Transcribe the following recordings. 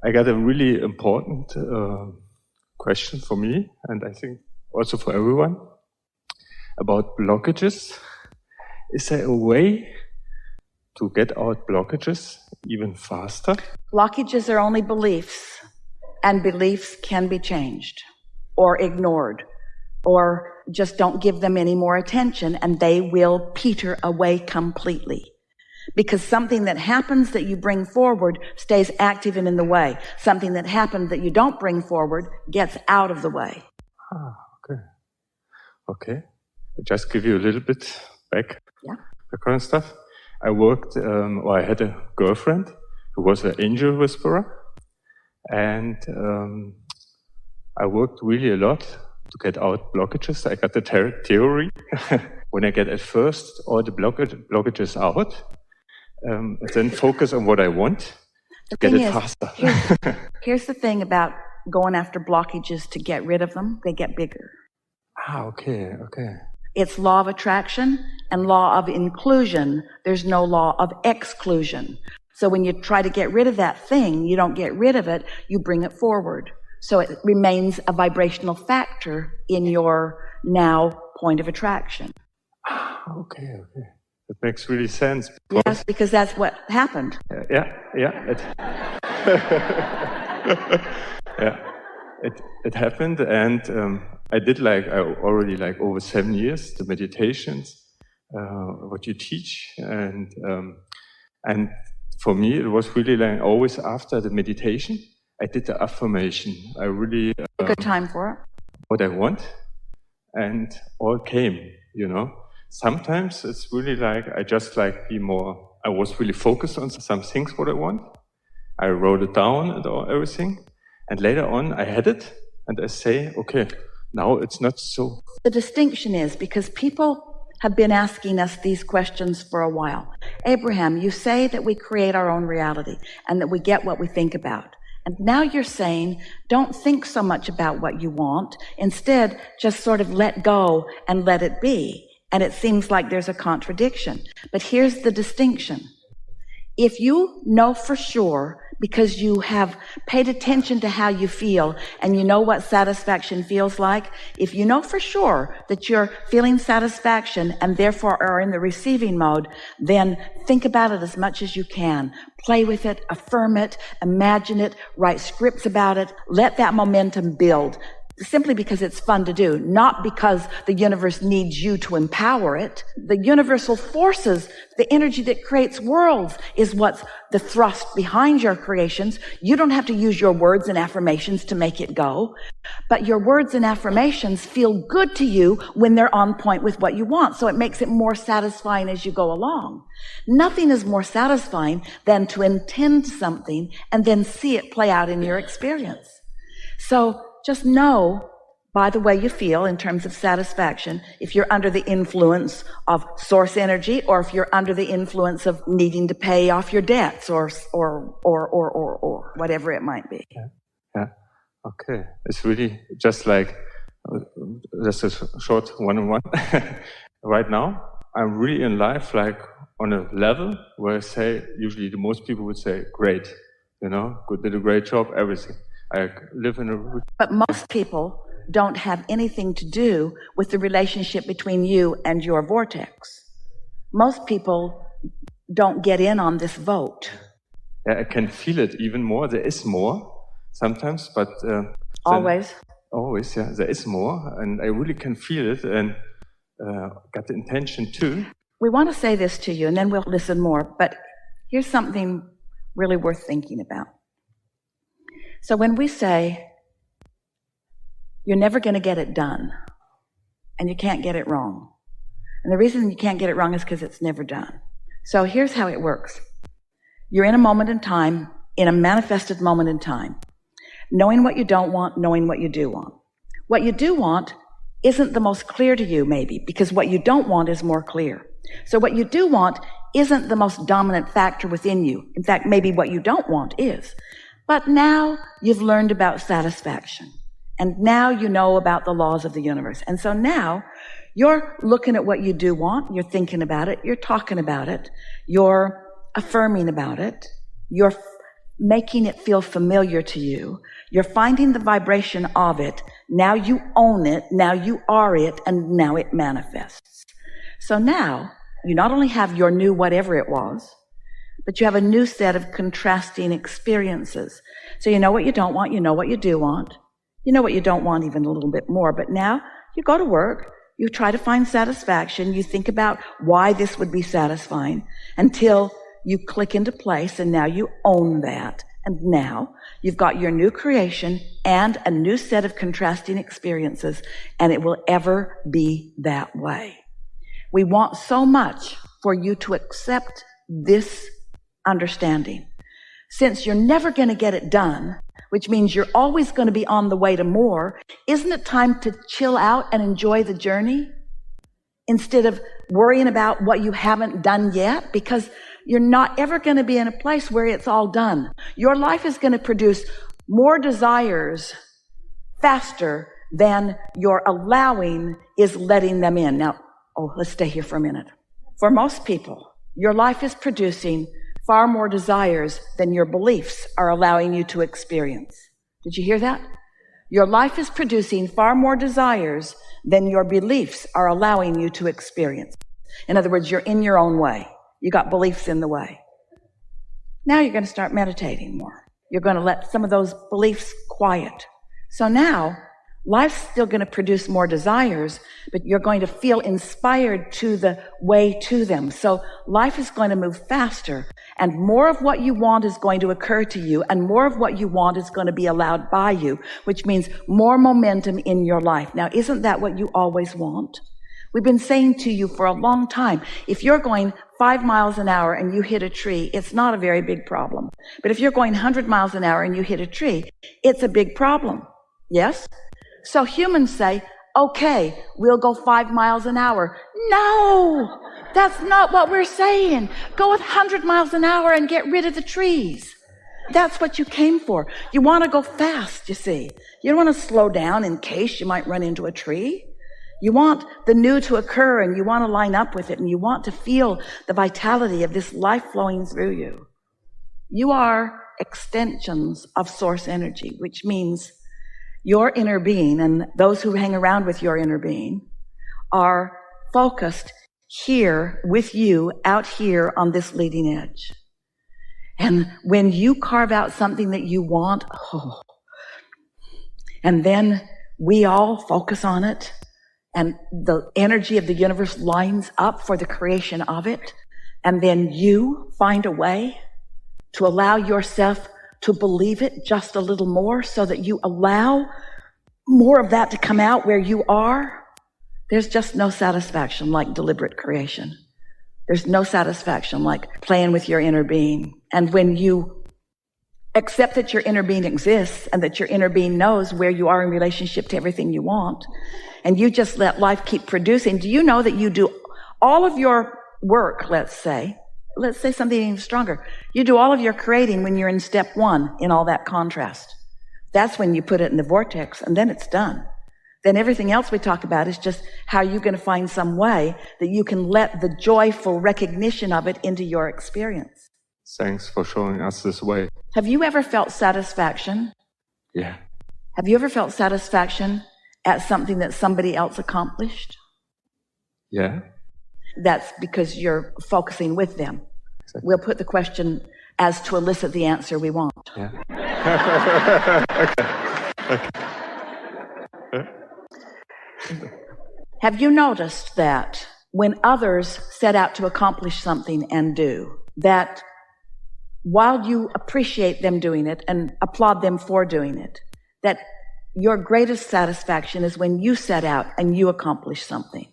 I got a really important question for me, and I think also for everyone, about blockages. Is there a way to get out blockages even faster? Blockages are only beliefs, and beliefs can be changed or ignored, or just don't give them any more attention, and they will peter away completely. Because something that happens that you bring forward stays active and in the way. Something that happened that you don't bring forward gets out of the way. Okay. I'll just give you a little bit background stuff. I worked, I had a girlfriend who was an angel whisperer, and I worked really a lot to get out blockages. I got the theory. When I get at first all the blockages out, then focus on what I want to get it faster. Here's the thing about going after blockages to get rid of them. They get bigger. Okay. It's law of attraction and law of inclusion. There's no law of exclusion. So when you try to get rid of that thing, you don't get rid of it, you bring it forward. So it remains a vibrational factor in your now point of attraction. Okay. That makes really sense. Yes, because that's what happened. Yeah. It happened, and I did already over 7 years the meditations, what you teach, and for me it was really always after the meditation I did the affirmation. I really a good time for it. What I want, and all came. Sometimes it's really I just be more. I was really focused on some things what I want. I wrote it down and everything. And later on, I had it, and I say, okay, now it's not so. The distinction is because people have been asking us these questions for a while. Abraham, you say that we create our own reality and that we get what we think about. And now you're saying, don't think so much about what you want. Instead, just sort of let go and let it be. And it seems like there's a contradiction. But here's the distinction. If you know for sure, because you have paid attention to how you feel and you know what satisfaction feels like, if you know for sure that you're feeling satisfaction and therefore are in the receiving mode, then think about it as much as you can. Play with it, affirm it, imagine it, write scripts about it, let that momentum build. Simply because it's fun to do, not because the universe needs you to empower it. The universal forces, the energy that creates worlds is what's the thrust behind your creations. You don't have to use your words and affirmations to make it go, but your words and affirmations feel good to you when they're on point with what you want. So it makes it more satisfying as you go along. Nothing is more satisfying than to intend something and then see it play out in your experience. So just know, by the way you feel in terms of satisfaction, if you're under the influence of source energy, or if you're under the influence of needing to pay off your debts, or whatever it might be. Yeah. Okay. It's really just just a short one-on-one. Right now, I'm really in life on a level where I say, usually the most people would say, great, good, did a great job, everything. I live in a... But most people don't have anything to do with the relationship between you and your vortex. Most people don't get in on this vote. Yeah, I can feel it even more. There is more sometimes, but... Always, yeah. There is more, and I really can feel it, and got the intention too. We want to say this to you, and then we'll listen more, but here's something really worth thinking about. So when we say, you're never going to get it done, and you can't get it wrong. And the reason you can't get it wrong is because it's never done. So here's how it works. You're in a moment in time, in a manifested moment in time, knowing what you don't want, knowing what you do want. What you do want isn't the most clear to you, maybe, because what you don't want is more clear. So what you do want isn't the most dominant factor within you. In fact, maybe what you don't want is. But now you've learned about satisfaction. And now you know about the laws of the universe. And so now you're looking at what you do want. You're thinking about it. You're talking about it. You're affirming about it. You're making it feel familiar to you. You're finding the vibration of it. Now you own it. Now you are it. And now it manifests. So now you not only have your new whatever it was, but you have a new set of contrasting experiences. So you know what you don't want. You know what you do want. You know what you don't want even a little bit more. But now you go to work. You try to find satisfaction. You think about why this would be satisfying until you click into place, and now you own that. And now you've got your new creation and a new set of contrasting experiences, and it will ever be that way. We want so much for you to accept this understanding. Since you're never going to get it done, which means you're always going to be on the way to more, isn't it time to chill out and enjoy the journey instead of worrying about what you haven't done yet? Because you're not ever going to be in a place where it's all done. Your life is going to produce more desires faster than your allowing is letting them in. Now, let's stay here for a minute. For most people, your life is producing far more desires than your beliefs are allowing you to experience. Did you hear that? Your life is producing far more desires than your beliefs are allowing you to experience. In other words, you're in your own way. You got beliefs in the way. Now you're going to start meditating more. You're going to let some of those beliefs quiet. So now life's still going to produce more desires, but you're going to feel inspired to the way to them. So life is going to move faster, and more of what you want is going to occur to you, and more of what you want is going to be allowed by you, which means more momentum in your life. Now, isn't that what you always want? We've been saying to you for a long time, if you're going 5 miles an hour and you hit a tree, it's not a very big problem. But if you're going 100 miles an hour and you hit a tree, it's a big problem. Yes? So humans say, okay, we'll go 5 miles an hour. No, that's not what we're saying. Go with 100 miles an hour and get rid of the trees. That's what you came for. You want to go fast, you see. You don't want to slow down in case you might run into a tree. You want the new to occur, and you want to line up with it, and you want to feel the vitality of this life flowing through you. You are extensions of source energy, which means your inner being and those who hang around with your inner being are focused here with you out here on this leading edge. And when you carve out something that you want, and then we all focus on it, and the energy of the universe lines up for the creation of it, and then you find a way to allow yourself to believe it just a little more so that you allow more of that to come out where you are. There's just no satisfaction like deliberate creation. There's no satisfaction like playing with your inner being. And when you accept that your inner being exists and that your inner being knows where you are in relationship to everything you want, and you just let life keep producing, do you know that you do all of your work, let's say something even stronger. You do all of your creating when you're in step 1 in all that contrast. That's when you put it in the vortex, and then it's done. Then everything else we talk about is just how you're going to find some way that you can let the joyful recognition of it into your experience. Thanks for showing us this way. Have you ever felt satisfaction? Yeah. Have you ever felt satisfaction at something that somebody else accomplished? Yeah. That's because you're focusing with them. Exactly. We'll put the question as to elicit the answer we want. Yeah. Okay. Have you noticed that when others set out to accomplish something and do, that while you appreciate them doing it and applaud them for doing it, that your greatest satisfaction is when you set out and you accomplish something?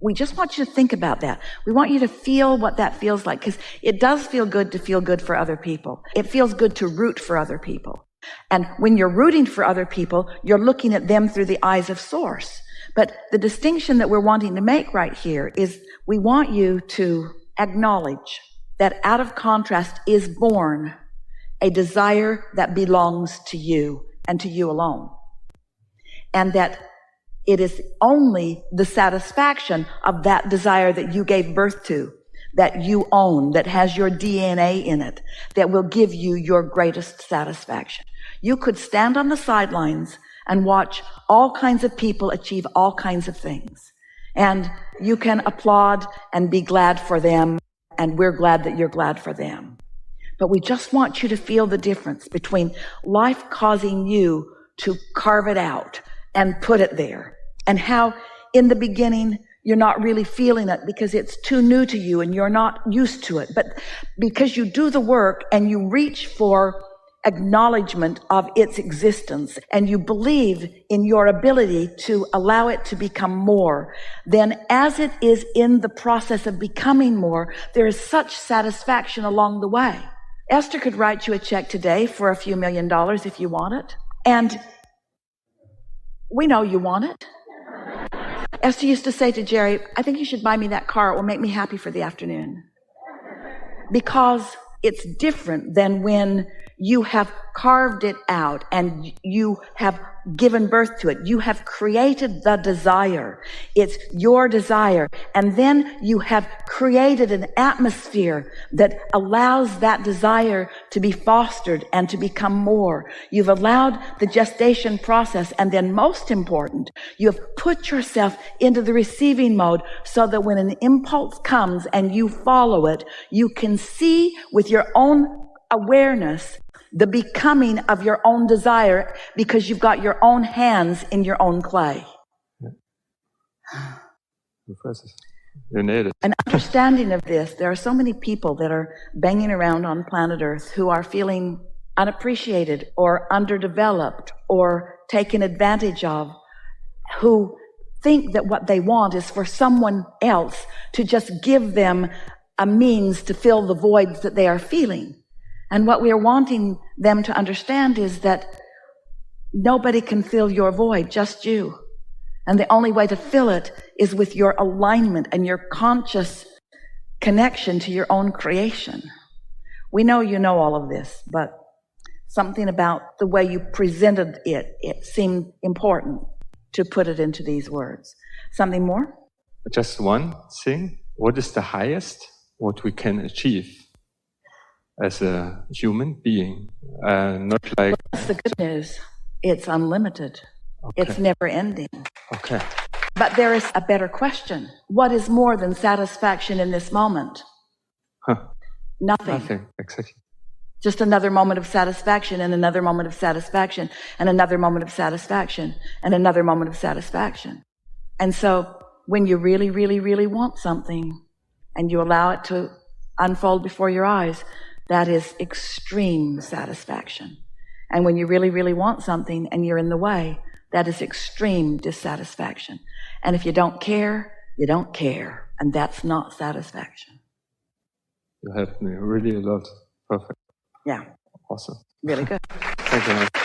We just want you to think about that. We want you to feel what that feels like, because it does feel good to feel good for other people. It feels good to root for other people. And when you're rooting for other people, you're looking at them through the eyes of Source. But the distinction that we're wanting to make right here is we want you to acknowledge that out of contrast is born a desire that belongs to you and to you alone. And that it is only the satisfaction of that desire that you gave birth to that you own, that has your DNA in it, that will give you your greatest satisfaction. You could stand on the sidelines and watch all kinds of people achieve all kinds of things. And you can applaud and be glad for them, and we're glad that you're glad for them. But we just want you to feel the difference between life causing you to carve it out and put it there, and how in the beginning you're not really feeling it because it's too new to you and you're not used to it. But because you do the work and you reach for acknowledgement of its existence and you believe in your ability to allow it to become more, then as it is in the process of becoming more, there is such satisfaction along the way. Esther could write you a check today for a few $1 million if you want it. And we know you want it. Esther used to say to Jerry, I think you should buy me that car. It will make me happy for the afternoon. Because it's different than when you have carved it out and you have given birth to it. You have created the desire. It's your desire. And then you have created an atmosphere that allows that desire to be fostered and to become more. You've allowed the gestation process. And then most important, you have put yourself into the receiving mode so that when an impulse comes and you follow it, you can see with your own awareness the becoming of your own desire because you've got your own hands in your own clay. An understanding of this, there are so many people that are banging around on planet Earth who are feeling unappreciated or underdeveloped or taken advantage of, who think that what they want is for someone else to just give them a means to fill the voids that they are feeling. And what we are wanting them to understand is that nobody can fill your void, just you. And the only way to fill it is with your alignment and your conscious connection to your own creation. We know you know all of this, but something about the way you presented it seemed important to put it into these words. Something more? Just one thing. What is the highest what we can achieve as a human being? Not like... Well, that's the good news. It's unlimited. Okay. It's never ending. Okay. But there is a better question. What is more than satisfaction in this moment? Nothing. Nothing, exactly. Just another moment of satisfaction and another moment of satisfaction and another moment of satisfaction and another moment of satisfaction. And so when you really, really, really want something and you allow it to unfold before your eyes, that is extreme satisfaction. And when you really, really want something and you're in the way, that is extreme dissatisfaction. And if you don't care, you don't care. And that's not satisfaction. You helped me really a lot. Perfect. Yeah. Awesome. Really good. Thank you.